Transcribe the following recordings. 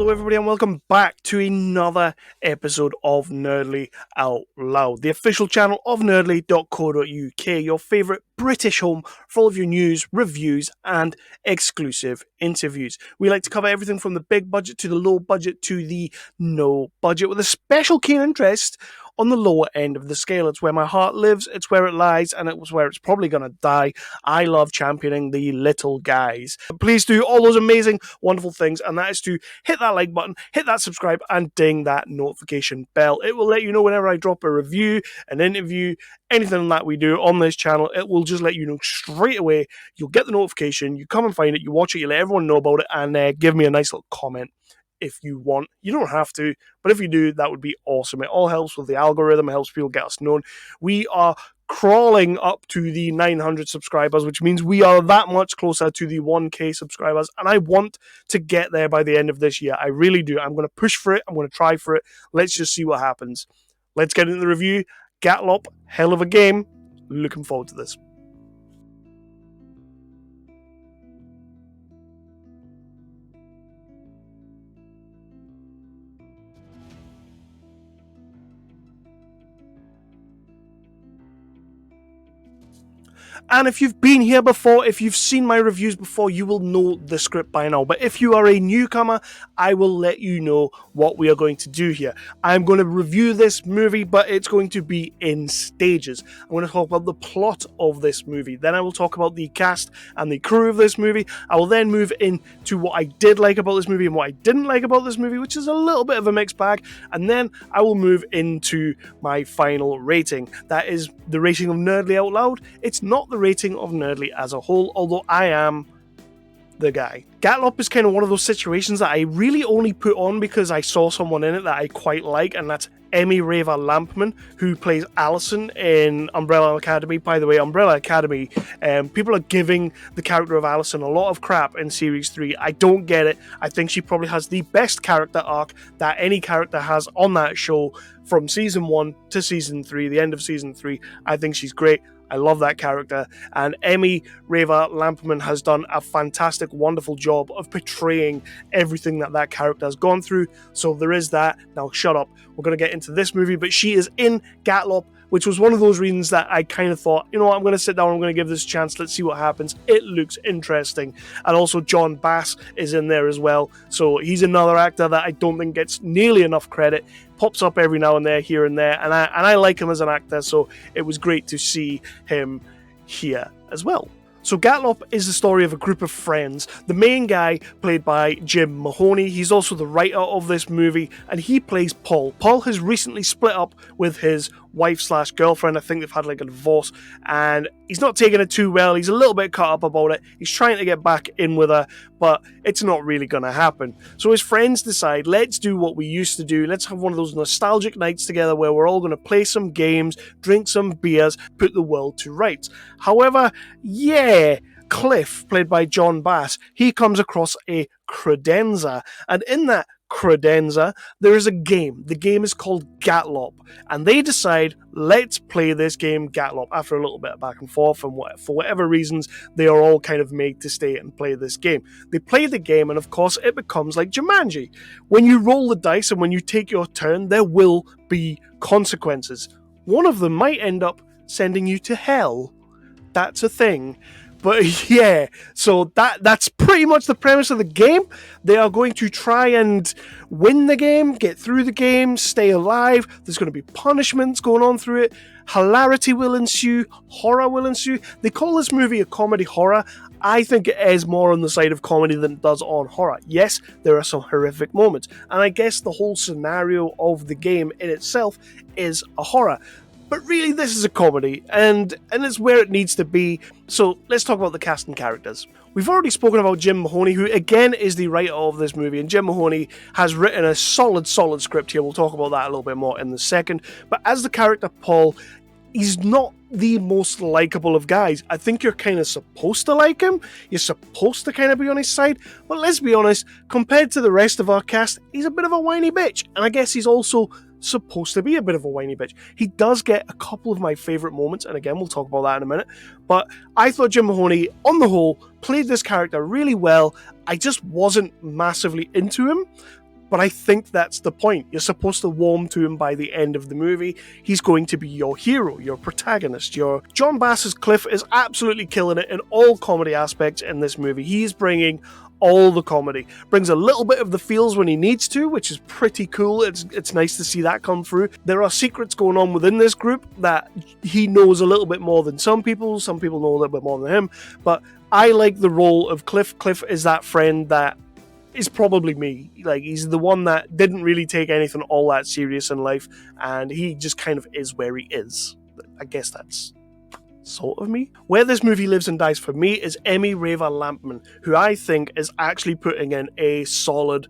Hello everybody and welcome back to another episode of Nerdly Out Loud, the official channel of nerdly.co.uk, your favourite British home for all of your news, reviews and exclusive interviews. We like to cover everything from the big budget to the low budget to the no budget, with a special keen interest on the lower end of the scale. It's where my heart lives, it's where it lies, and it's where it's probably going to die. I love championing the little guys. Please do all those amazing, wonderful things, and that is to hit that like button, hit that subscribe, and ding that notification bell. It will let you know whenever I drop a review, an interview, anything that we do on this channel. It will just let you know straight away. You'll get the notification, you come and find it, you watch it, you let everyone know about it, and give me a nice little comment if you want. You don't have to, but if you do, that would be awesome. It all helps with the algorithm, it helps people get us known. We are crawling up to the 900 subscribers, which means we are that much closer to the 1k subscribers, and I want to get there by the end of this year. I really do. I'm going to push for it. I'm going to try for it. Let's just see what happens. Let's get into the review. Gatlopp, hell of a game. Looking forward to this. And if you've been here before, if you've seen my reviews before, you will know the script by now. But if you are a newcomer, I will let you know what we are going to do here. I'm going to review this movie, but it's going to be in stages. I'm going to talk about the plot of this movie. Then I will talk about the cast and the crew of this movie. I will then move into what I did like about this movie and what I didn't like about this movie, which is a little bit of a mixed bag. And then I will move into my final rating. That is the rating of Nerdly Out Loud. It's not the rating of Nerdly as a whole, although I am the guy. Gatlopp is kind of one of those situations that I really only put on because I saw someone in it that I quite like, and that's Emmy Raver Lampman, who plays Allison in Umbrella Academy. By the way, Umbrella Academy, people are giving the character of Allison a lot of crap in Series 3. I don't get it. I think she probably has the best character arc that any character has on that show from Season 1 to Season 3, the end of Season 3. I think she's great. I love that character, and Emmy Raver Lampman has done a fantastic, wonderful job of portraying everything that character has gone through. So there is that. Now shut up. We're going to get into this movie, but she is in Gatlopp, which was one of those reasons that I kind of thought, you know what, I'm going to sit down, I'm going to give this a chance, let's see what happens. It looks interesting. And also John Bass is in there as well, so he's another actor that I don't think gets nearly enough credit. Pops up every now and there, here and there, and I like him as an actor, so it was great to see him here as well. So Gatlopp is the story of a group of friends. The main guy, played by Jim Mahoney, he's also the writer of this movie, and he plays Paul. Paul has recently split up with his wife/girlfriend. I think they've had like a divorce, and he's not taking it too well. He's a little bit caught up about it. He's trying to get back in with her, but it's not really going to happen. So his friends decide, let's do what we used to do. Let's have one of those nostalgic nights together where we're all going to play some games, drink some beers, put the world to rights. However, Cliff, played by John Bass, he comes across a credenza, and in that credenza, there is a game. The game is called Gatlopp, and they decide, let's play this game Gatlopp. After a little bit of back and forth, and for whatever reasons, they are all kind of made to stay and play this game. They play the game, and of course, it becomes like Jumanji. When you roll the dice and when you take your turn, there will be consequences. One of them might end up sending you to hell. That's a thing. But yeah, so that's pretty much the premise of the game. They are going to try and win the game, get through the game, stay alive. There's going to be punishments going on through it. Hilarity will ensue. Horror will ensue. They call this movie a comedy horror. I think it is more on the side of comedy than it does on horror. Yes, there are some horrific moments. And I guess the whole scenario of the game in itself is a horror. But really, this is a comedy, and it's where it needs to be. So let's talk about the cast and characters. We've already spoken about Jim Mahoney, who again is the writer of this movie, and Jim Mahoney has written a solid script here. We'll talk about that a little bit more in a second. But as the character Paul, he's not the most likable of guys. I think you're kind of supposed to like him. You're supposed to kind of be on his side. But let's be honest, compared to the rest of our cast, he's a bit of a whiny bitch. And I guess he's also supposed to be a bit of a whiny bitch. He does get a couple of my favourite moments, and again, we'll talk about that in a minute. But I thought Jim Mahoney, on the whole, played this character really well. I just wasn't massively into him. But I think that's the point. You're supposed to warm to him by the end of the movie. He's going to be your hero, your protagonist. Your John Bass's Cliff is absolutely killing it in all comedy aspects in this movie. He's bringing all the comedy. Brings a little bit of the feels when he needs to, which is pretty cool. It's nice to see that come through. There are secrets going on within this group that he knows a little bit more than some people. Some people know a little bit more than him. But I like the role of Cliff. Cliff is that friend that is probably me. Like, he's the one that didn't really take anything all that serious in life, and he just kind of is where he is. I guess that's sort of me. Where this movie lives and dies for me is Emmy Reva Lampman, who I think is actually putting in a solid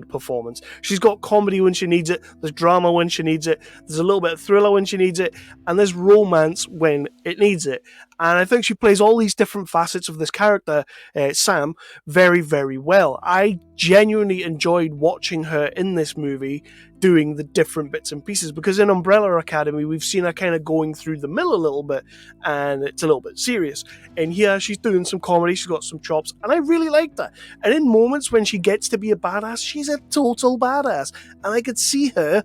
performance. She's got comedy when she needs it, there's drama when she needs it, there's a little bit of thriller when she needs it, and there's romance when it needs it. And I think she plays all these different facets of this character, Sam, very, very well. I genuinely enjoyed watching her in this movie doing the different bits and pieces, because in Umbrella Academy we've seen her kind of going through the mill a little bit, and it's a little bit serious. And here she's doing some comedy, she's got some chops, and I really like that. And in moments when she gets to be a badass, she's a total badass. And I could see her,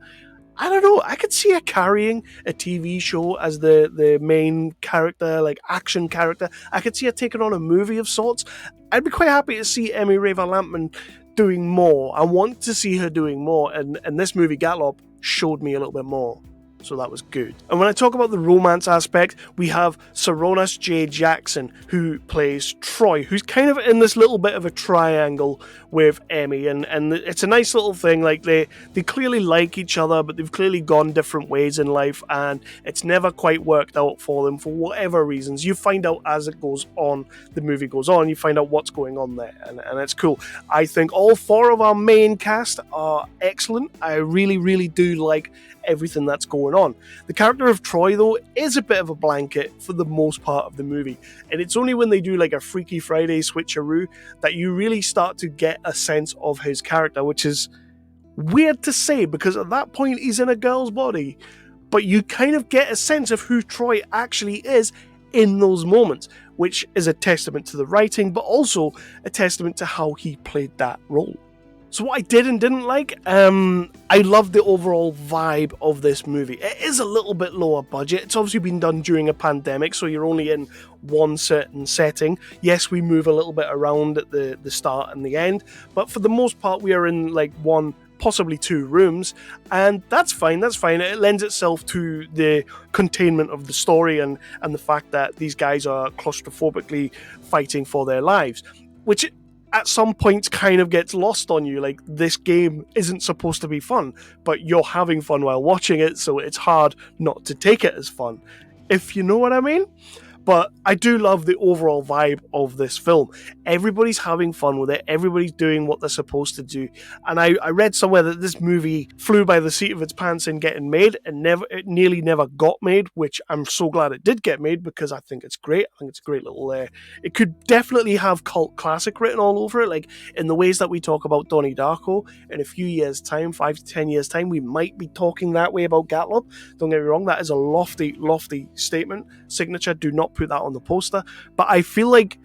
I don't know, I could see her carrying a TV show as the main character, like action character. I could see her taking on a movie of sorts. I'd be quite happy to see Emmy Reva Lampman doing more. I want to see her doing more, and this movie, Gatlopp, showed me a little bit more. So that was good. And when I talk about the romance aspect, we have Saronas J. Jackson, who plays Troy, who's kind of in this little bit of a triangle with Emmy, and it's a nice little thing. Like, they clearly like each other, but they've clearly gone different ways in life, and it's never quite worked out for them for whatever reasons. You find out as it goes on, the movie goes on, you find out what's going on there, and it's cool. I think all four of our main cast are excellent. I really, really do like everything that's going on. The character of Troy, though, is a bit of a blanket for the most part of the movie, and it's only when they do like a Freaky Friday switcheroo that you really start to get a sense of his character, which is weird to say because at that point he's in a girl's body, but you kind of get a sense of who Troy actually is in those moments, which is a testament to the writing, but also a testament to how he played that role. So what I did and didn't like, I love the overall vibe of this movie. It is a little bit lower budget. It's obviously been done during a pandemic, so you're only in one certain setting. Yes, we move a little bit around at the start and the end, but for the most part, we are in like one, possibly two rooms, and that's fine. It lends itself to the containment of the story and the fact that these guys are claustrophobically fighting for their lives, which at some points kind of gets lost on you. Like, this game isn't supposed to be fun, but you're having fun while watching it, so it's hard not to take it as fun, if you know what I mean. But I do love the overall vibe of this film. Everybody's having fun with it. Everybody's doing what they're supposed to do. And I read somewhere that this movie flew by the seat of its pants in getting made, and it nearly never got made, which I'm so glad it did get made, because I think it's great. I think it's a great little... it could definitely have cult classic written all over it, like in the ways that we talk about Donnie Darko. In a few years' time, 5 to 10 years' time, we might be talking that way about Gatlopp. Don't get me wrong, that is a lofty statement. Signature, do not put that on the poster, but I feel like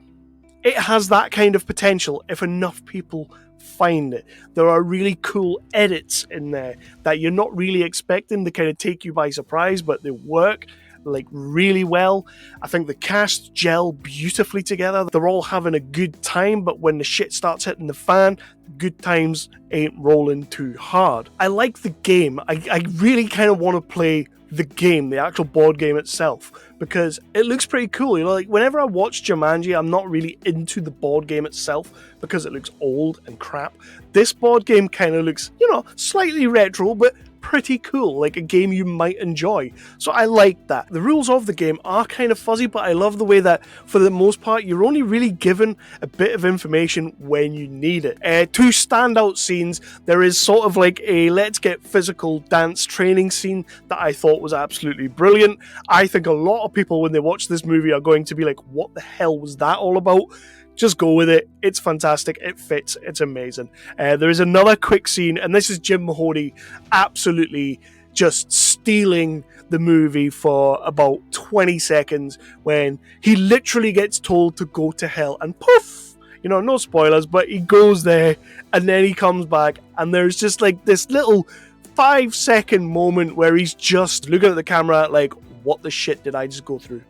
it has that kind of potential if enough people find it. There are really cool edits in there that you're not really expecting to kind of take you by surprise, but they work like really well. I think the cast gel beautifully together. They're all having a good time, but when the shit starts hitting the fan, good times ain't rolling too hard. I like the game. I really kind of want to play the game, the actual board game itself, because it looks pretty cool. You know, like whenever I watch Jumanji, I'm not really into the board game itself because it looks old and crap. This board game kind of looks, you know, slightly retro, but pretty cool, like a game you might enjoy. So I like that. The rules of the game are kind of fuzzy, but I love the way that for the most part you're only really given a bit of information when you need it. Two standout scenes. There is sort of like a let's get physical dance training scene that I thought was absolutely brilliant. I think a lot of people when they watch this movie are going to be like, what the hell was that all about? Just go with it. It's fantastic. It fits. It's amazing. There is another quick scene, and this is Jim Mahoney absolutely just stealing the movie for about 20 seconds when he literally gets told to go to hell, and poof, no spoilers, but he goes there and then he comes back and there's just like this little 5-second moment where he's just looking at the camera like, what the shit did I just go through?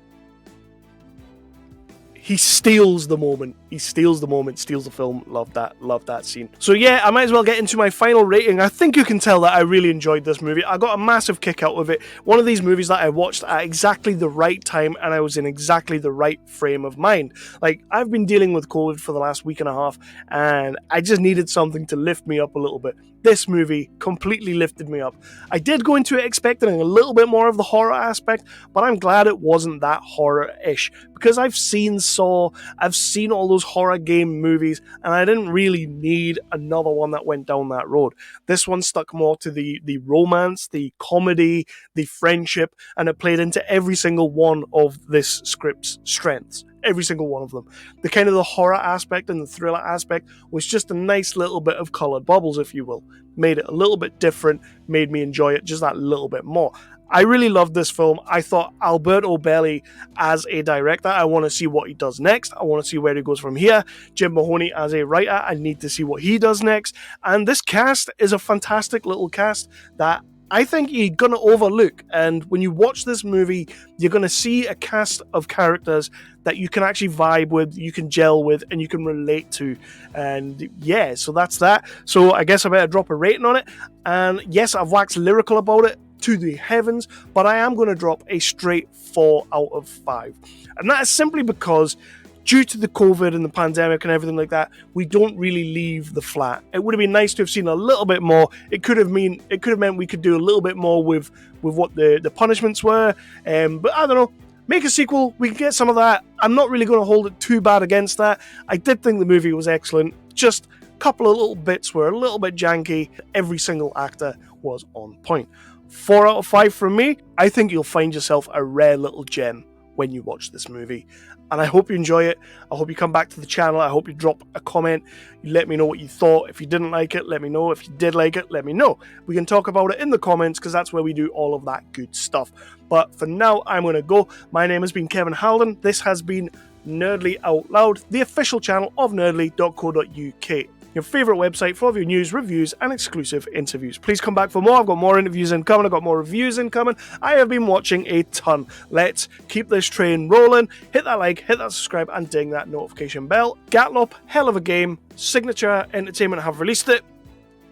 He steals the moment. He steals the moment, steals the film. Love that scene. So yeah, I might as well get into my final rating. I think you can tell that I really enjoyed this movie. I got a massive kick out of it. One of these movies that I watched at exactly the right time and I was in exactly the right frame of mind. Like, I've been dealing with COVID for the last week and a half and I just needed something to lift me up a little bit. This movie completely lifted me up. I did go into it expecting a little bit more of the horror aspect, but I'm glad it wasn't that horror-ish because I've seen Saw, I've seen all those horror game movies, and I didn't really need another one that went down that road. This one stuck more to the romance, the comedy, the friendship, and it played into every single one of this script's strengths. Every single one of them. The kind of the horror aspect and the thriller aspect was just a nice little bit of coloured bubbles, if you will. Made it a little bit different, made me enjoy it just that little bit more. I really loved this film. I thought Alberto Belli as a director, I want to see what he does next. I want to see where he goes from here. Jim Mahoney as a writer, I need to see what he does next. And this cast is a fantastic little cast that I think you're going to overlook. And when you watch this movie, you're going to see a cast of characters that you can actually vibe with, you can gel with, and you can relate to. And yeah, so that's that. So I guess I better drop a rating on it. And yes, I've waxed lyrical about it to the heavens, but I am going to drop a straight 4 out of 5. And that is simply because due to the COVID and the pandemic and everything like that, we don't really leave the flat. It would have been nice to have seen a little bit more. It could have meant we could do a little bit more with what the punishments were. But I don't know. Make a sequel. We can get some of that. I'm not really going to hold it too bad against that. I did think the movie was excellent. Just a couple of little bits were a little bit janky. Every single actor was on point. 4 out of 5 from me. I think you'll find yourself a rare little gem when you watch this movie. And I hope you enjoy it. I hope you come back to the channel. I hope you drop a comment. You let me know what you thought. If you didn't like it, let me know. If you did like it, let me know. We can talk about it in the comments because that's where we do all of that good stuff. But for now, I'm going to go. My name has been Kevin Halden. This has been Nerdly Out Loud, the official channel of nerdly.co.uk. Your favourite website for all of your news, reviews, and exclusive interviews. Please come back for more. I've got more interviews incoming. I've got more reviews incoming. I have been watching a ton. Let's keep this train rolling. Hit that like, hit that subscribe, and ding that notification bell. Gatlopp, hell of a game. Signature Entertainment have released it.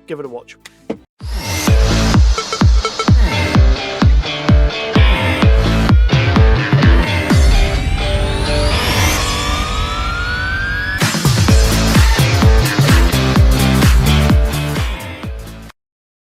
Give it a watch.